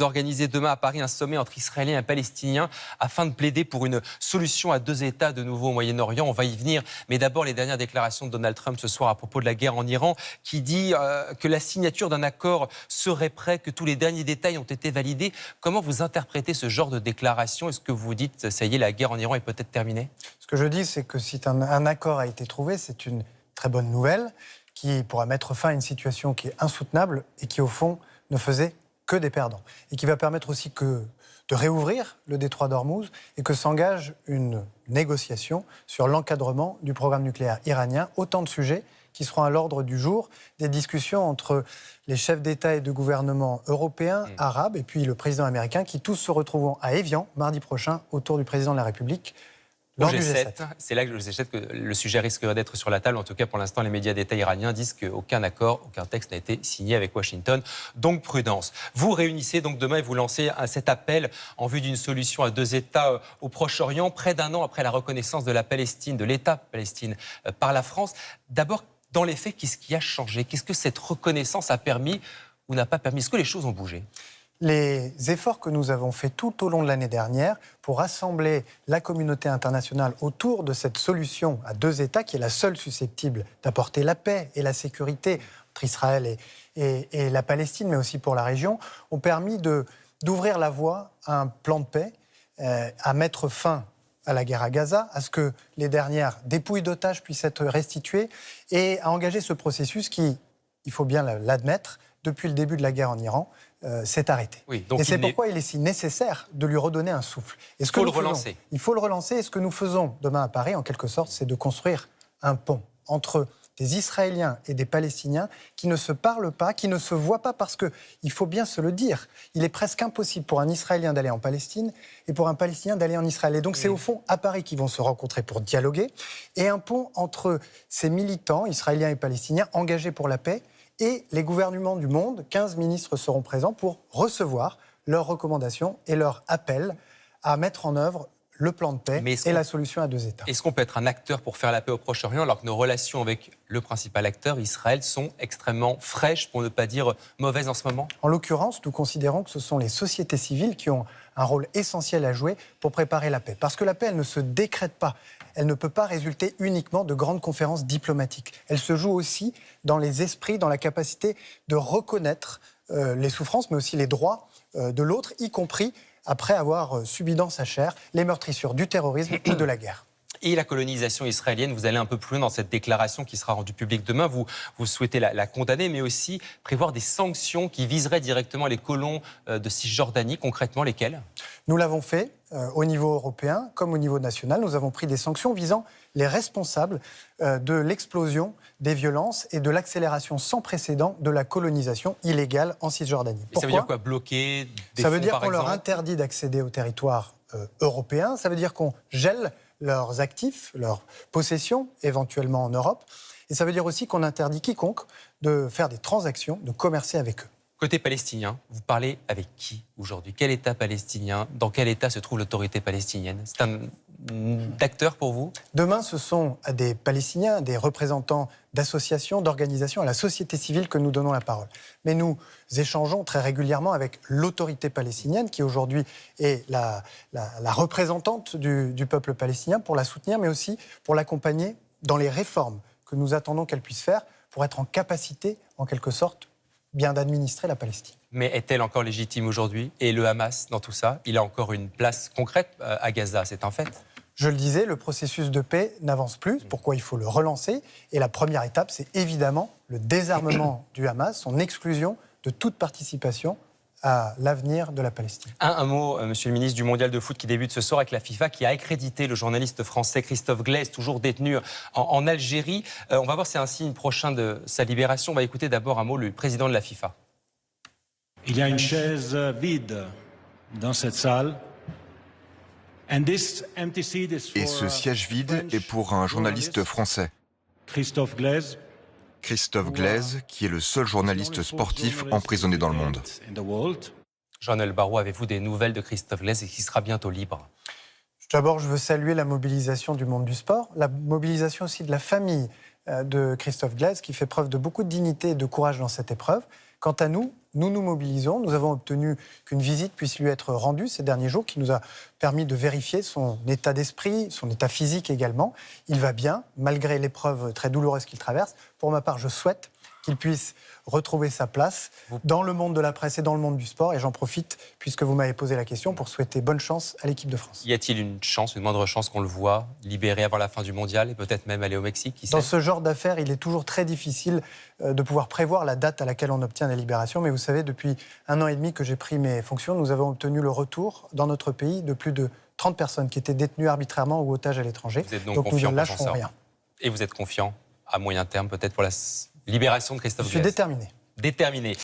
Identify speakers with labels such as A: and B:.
A: D'organiser demain à Paris un sommet entre Israéliens et Palestiniens afin de plaider pour une solution à deux États de nouveau au Moyen-Orient. On va y venir. Mais d'abord, les dernières déclarations de Donald Trump ce soir à propos de la guerre en Iran, qui dit que la signature d'un accord serait prêt, que tous les derniers détails ont été validés. Comment vous interprétez ce genre de déclaration? Est-ce que vous dites, ça y est, la guerre en Iran est peut-être terminée?
B: Ce que je dis, c'est que si un accord a été trouvé, c'est une très bonne nouvelle qui pourra mettre fin à une situation qui est insoutenable et qui, au fond, ne faisait que des perdants. Et qui va permettre aussi de réouvrir le détroit d'Ormuz et que s'engage une négociation sur l'encadrement du programme nucléaire iranien. Autant de sujets qui seront à l'ordre du jour des discussions entre les chefs d'État et de gouvernement européens, arabes et puis le président américain qui tous se retrouveront à Évian mardi prochain autour du président de la République.
A: Au G7, c'est là que je sais que le sujet risque d'être sur la table. En tout cas, pour l'instant, les médias d'État iraniens disent qu'aucun accord, aucun texte n'a été signé avec Washington. Donc, prudence. Vous réunissez donc demain et vous lancez cet appel en vue d'une solution à deux États au Proche-Orient, près d'un an après la reconnaissance de la Palestine, de l'État Palestine par la France. D'abord, dans les faits, qu'est-ce qui a changé? Qu'est-ce que cette reconnaissance a permis ou n'a pas permis? Est-ce que les choses ont bougé?
B: Les efforts que nous avons faits tout au long de l'année dernière pour rassembler la communauté internationale autour de cette solution à deux États, qui est la seule susceptible d'apporter la paix et la sécurité entre Israël et la Palestine, mais aussi pour la région, ont permis d'ouvrir la voie à un plan de paix, à mettre fin à la guerre à Gaza, à ce que les dernières dépouilles d'otages puissent être restituées et à engager ce processus qui, il faut bien l'admettre, depuis le début de la guerre en Iran, s'est arrêté.
A: Oui, donc
B: et c'est pourquoi il est si nécessaire de lui redonner un souffle.
A: Il faut le relancer.
B: Il faut le relancer. Et ce que nous faisons demain à Paris, en quelque sorte, c'est de construire un pont entre des Israéliens et des Palestiniens qui ne se parlent pas, qui ne se voient pas, parce qu'il faut bien se le dire, il est presque impossible pour un Israélien d'aller en Palestine et pour un Palestinien d'aller en Israël. Et donc c'est au fond à Paris qu'ils vont se rencontrer pour dialoguer, et un pont entre ces militants, Israéliens et Palestiniens, engagés pour la paix, et les gouvernements du monde. 15 ministres seront présents pour recevoir leurs recommandations et leurs appels à mettre en œuvre le plan de paix et la solution à deux États.
A: Est-ce qu'on peut être un acteur pour faire la paix au Proche-Orient alors que nos relations avec le principal acteur, Israël, sont extrêmement fraîches, pour ne pas dire mauvaises en ce moment?
B: En l'occurrence, nous considérons que ce sont les sociétés civiles qui ont un rôle essentiel à jouer pour préparer la paix. Parce que la paix, elle ne se décrète pas. Elle ne peut pas résulter uniquement de grandes conférences diplomatiques. Elle se joue aussi dans les esprits, dans la capacité de reconnaître les souffrances, mais aussi les droits de l'autre, y compris après avoir subi dans sa chair les meurtrissures du terrorisme ou de la guerre.
A: Et la colonisation israélienne, vous allez un peu plus loin dans cette déclaration qui sera rendue publique demain. Vous souhaitez la condamner, mais aussi prévoir des sanctions qui viseraient directement les colons de Cisjordanie. Concrètement, lesquelles?
B: Nous l'avons fait au niveau européen comme au niveau national. Nous avons pris des sanctions visant les responsables de l'explosion des violences et de l'accélération sans précédent de la colonisation illégale en Cisjordanie.
A: Ça veut dire quoi? Bloquer des fonds,
B: Ça veut dire
A: par
B: qu'on leur
A: exemple
B: interdit d'accéder au territoire européen. Ça veut dire qu'on gèle leurs actifs, leurs possessions, éventuellement en Europe. Et ça veut dire aussi qu'on interdit quiconque de faire des transactions, de commercer avec eux.
A: Côté palestinien, vous parlez avec qui aujourd'hui? Quel État palestinien? Dans quel État se trouve l'autorité palestinienne? C'est un acteur pour vous?
B: Demain, ce sont à des Palestiniens, des représentants d'associations, d'organisations, à la société civile que nous donnons la parole. Mais nous échangeons très régulièrement avec l'autorité palestinienne, qui aujourd'hui est la représentante du peuple palestinien, pour la soutenir, mais aussi pour l'accompagner dans les réformes que nous attendons qu'elle puisse faire pour être en capacité, en quelque sorte, bien d'administrer la Palestine.
A: Mais est-elle encore légitime aujourd'hui? Et le Hamas, dans tout ça, il a encore une place concrète à Gaza, c'est un fait?
B: Je le disais, le processus de paix n'avance plus. Pourquoi il faut le relancer? Et la première étape, c'est évidemment le désarmement du Hamas, son exclusion de toute participation à l'avenir de la Palestine.
A: Un mot, monsieur le ministre, du mondial de foot qui débute ce soir avec la FIFA, qui a accrédité le journaliste français Christophe Glaise, toujours détenu en Algérie. On va voir si c'est un signe prochain de sa libération. On va écouter d'abord un mot, le président de la FIFA.
C: Il y a une chaise vide dans cette salle.
D: Et ce siège vide est pour un journaliste français,
C: Christophe Glaise.
D: Christophe Glaise, qui est le seul journaliste sportif emprisonné dans le monde.
A: Jean-Noël Barrot, avez-vous des nouvelles de Christophe Glaise et qui sera bientôt libre?
B: D'abord, je veux saluer la mobilisation du monde du sport, la mobilisation aussi de la famille de Christophe Glaise, qui fait preuve de beaucoup de dignité et de courage dans cette épreuve. Quant à nous, nous nous mobilisons. Nous avons obtenu qu'une visite puisse lui être rendue ces derniers jours, qui nous a permis de vérifier son état d'esprit, son état physique également. Il va bien, malgré l'épreuve très douloureuse qu'il traverse. Pour ma part, je souhaite qu'il puisse retrouver sa place dans le monde de la presse et dans le monde du sport. Et j'en profite, puisque vous m'avez posé la question, pour souhaiter bonne chance à l'équipe de France.
A: Y a-t-il une moindre chance qu'on le voit libéré avant la fin du mondial et peut-être même aller au Mexique, qui sait ?
B: Dans ce genre d'affaires, il est toujours très difficile de pouvoir prévoir la date à laquelle on obtient la libération. Mais vous savez, depuis 1 an et demi que j'ai pris mes fonctions, nous avons obtenu le retour dans notre pays de plus de 30 personnes qui étaient détenues arbitrairement ou otages à l'étranger.
A: Vous êtes donc
B: nous
A: confiant
B: ne
A: pour s'en
B: lâcherons
A: sortir.
B: rien.
A: Et vous êtes confiant à moyen terme peut-être pour la libération de Christophe
B: Je suis
A: Glaise ?
B: déterminé.
A: Déterminé.